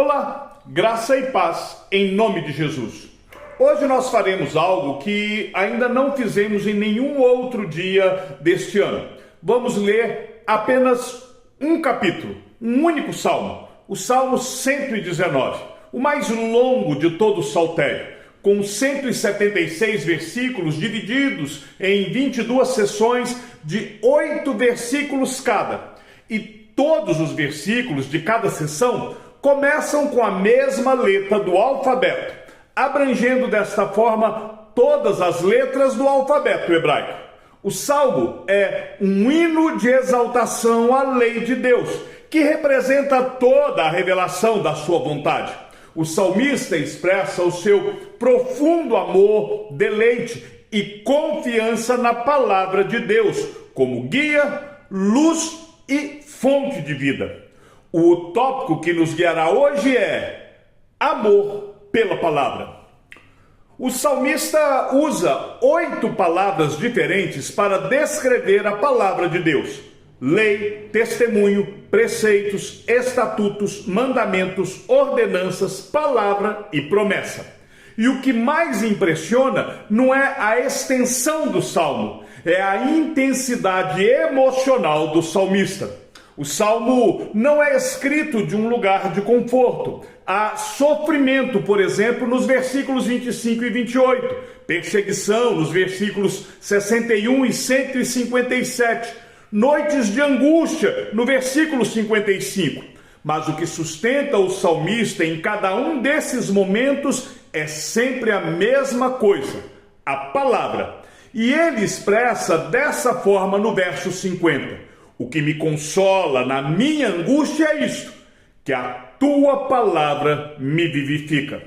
Olá, graça e paz em nome de Jesus. Hoje nós faremos algo que ainda não fizemos em nenhum outro dia deste ano. Vamos ler apenas um capítulo, um único salmo, o Salmo 119, o mais longo de todo o saltério, com 176 versículos divididos em 22 sessões de 8 versículos cada. E todos os versículos de cada sessão começam com a mesma letra do alfabeto, abrangendo desta forma todas as letras do alfabeto hebraico. O salmo é um hino de exaltação à lei de Deus, que representa toda a revelação da sua vontade. O salmista expressa o seu profundo amor, deleite e confiança na palavra de Deus, como guia, luz e fonte de vida. O tópico que nos guiará hoje é amor pela palavra. O salmista usa 8 palavras diferentes para descrever a palavra de Deus: lei, testemunho, preceitos, estatutos, mandamentos, ordenanças, palavra e promessa. E o que mais impressiona não é a extensão do salmo, é a intensidade emocional do salmista. O salmo não é escrito de um lugar de conforto. Há sofrimento, por exemplo, nos versículos 25 e 28, perseguição nos versículos 61 e 157, noites de angústia no versículo 55. Mas o que sustenta o salmista em cada um desses momentos é sempre a mesma coisa: a palavra. E ele expressa dessa forma no verso 50. O que me consola na minha angústia é isto, que a tua palavra me vivifica.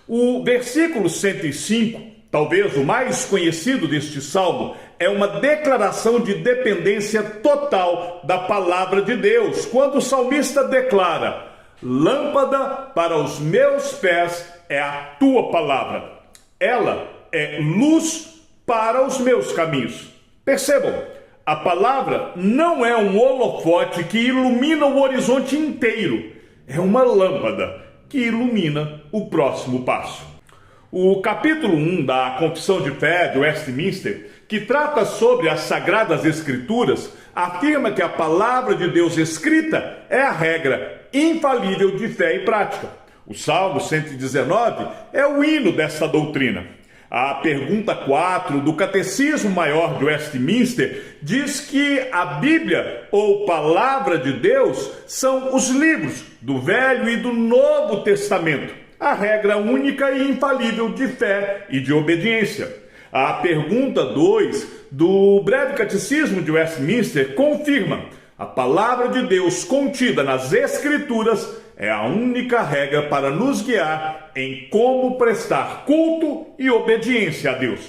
O versículo 105, talvez o mais conhecido deste salmo, é uma declaração de dependência total da palavra de Deus, quando o salmista declara: lâmpada para os meus pés é a tua palavra, ela é luz para os meus caminhos. Percebam, a palavra não é um holofote que ilumina o horizonte inteiro, é uma lâmpada que ilumina o próximo passo. O capítulo 1 da Confissão de Fé de Westminster, que trata sobre as Sagradas Escrituras, afirma que a palavra de Deus escrita é a regra infalível de fé e prática. O Salmo 119 é o hino dessa doutrina. A pergunta 4 do Catecismo Maior de Westminster diz que a Bíblia, ou Palavra de Deus, são os livros do Velho e do Novo Testamento, a regra única e infalível de fé e de obediência. A pergunta 2 do Breve Catecismo de Westminster confirma: a palavra de Deus contida nas Escrituras é a única regra para nos guiar em como prestar culto e obediência a Deus.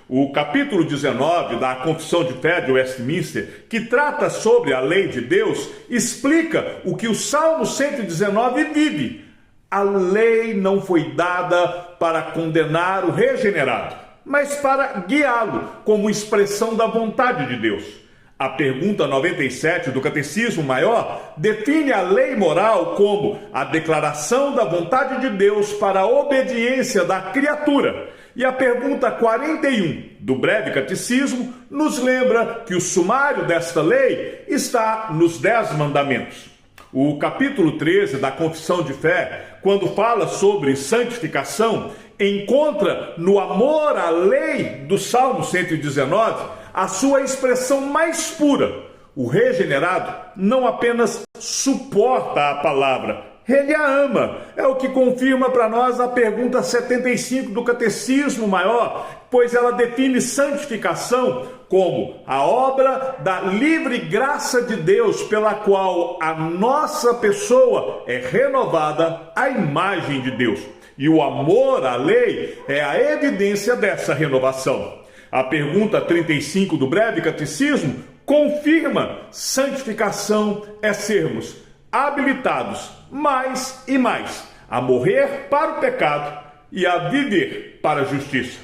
O capítulo 19 da Confissão de Fé de Westminster, que trata sobre a lei de Deus, explica o que o Salmo 119 vive. A lei não foi dada para condenar o regenerado, mas para guiá-lo como expressão da vontade de Deus. A pergunta 97 do Catecismo Maior define a lei moral como a declaração da vontade de Deus para a obediência da criatura. E a pergunta 41 do Breve Catecismo nos lembra que o sumário desta lei está nos 10 mandamentos. O capítulo 13 da Confissão de Fé, quando fala sobre santificação, encontra no amor à lei do Salmo 119 a sua expressão mais pura. O regenerado não apenas suporta a palavra, ele a ama. É o que confirma para nós a pergunta 75 do Catecismo Maior, pois ela define santificação como a obra da livre graça de Deus pela qual a nossa pessoa é renovada à imagem de Deus. E o amor à lei é a evidência dessa renovação. A pergunta 35 do Breve Catecismo confirma: santificação é sermos habilitados mais e mais a morrer para o pecado e a viver para a justiça.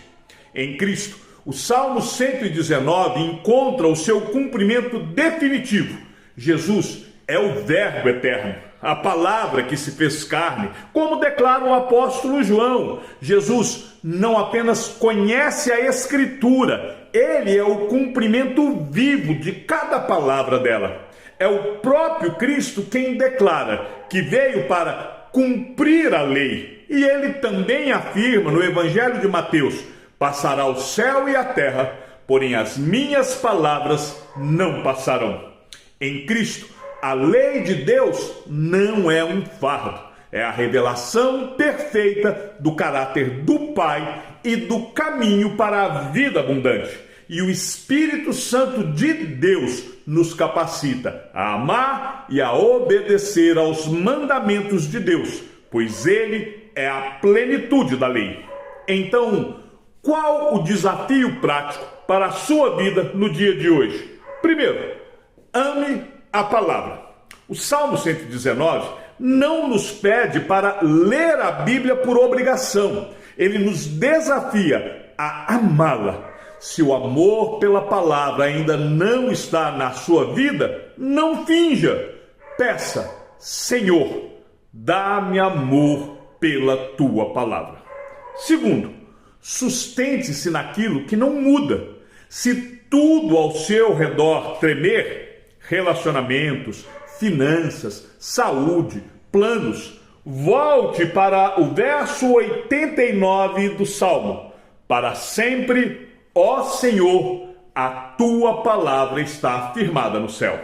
Em Cristo, o Salmo 119 encontra o seu cumprimento definitivo. Jesus é o Verbo eterno, a palavra que se fez carne, como declara o apóstolo João. Jesus não apenas conhece a Escritura, ele é o cumprimento vivo de cada palavra dela. É o próprio Cristo quem declara que veio para cumprir a lei. E ele também afirma no Evangelho de Mateus: passará o céu e a terra, porém as minhas palavras não passarão. Em Cristo, a lei de Deus não é um fardo, é a revelação perfeita do caráter do Pai e do caminho para a vida abundante. E o Espírito Santo de Deus nos capacita a amar e a obedecer aos mandamentos de Deus, pois Ele é a plenitude da lei. Então, qual o desafio prático para a sua vida no dia de hoje? Primeiro, ame a palavra. O Salmo 119 não nos pede para ler a Bíblia por obrigação. Ele nos desafia a amá-la. Se o amor pela palavra ainda não está na sua vida, não finja. Peça: Senhor, dá-me amor pela tua palavra. Segundo, sustente-se naquilo que não muda. Se tudo ao seu redor tremer, relacionamentos, finanças, saúde, planos, volte para o verso 89 do Salmo. Para sempre, ó Senhor, a tua palavra está firmada no céu.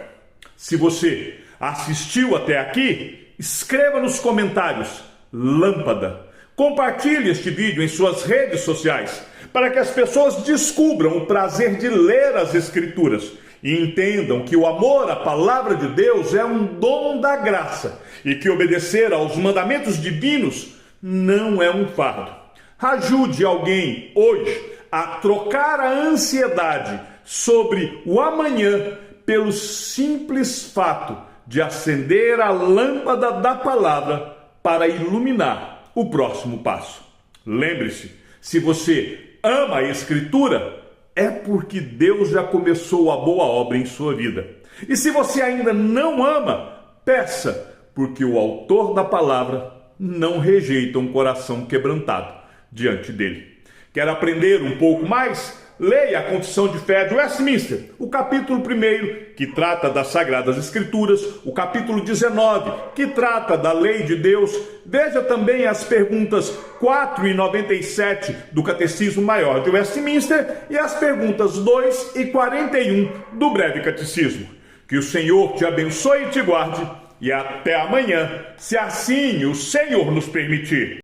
Se você assistiu até aqui, escreva nos comentários: lâmpada. Compartilhe este vídeo em suas redes sociais para que as pessoas descubram o prazer de ler as Escrituras e entendam que o amor à palavra de Deus é um dom da graça e que obedecer aos mandamentos divinos não é um fardo. Ajude alguém hoje a trocar a ansiedade sobre o amanhã pelo simples fato de acender a lâmpada da palavra para iluminar o próximo passo. Lembre-se, se você ama a Escritura, é porque Deus já começou a boa obra em sua vida. E se você ainda não ama, peça, porque o autor da palavra não rejeita um coração quebrantado diante dele. Quer aprender um pouco mais? Leia a Confissão de Fé de Westminster, o capítulo 1, que trata das Sagradas Escrituras, o capítulo 19, que trata da lei de Deus. Veja também as perguntas 4 e 97 do Catecismo Maior de Westminster e as perguntas 2 e 41 do Breve Catecismo. Que o Senhor te abençoe e te guarde, e até amanhã, se assim o Senhor nos permitir.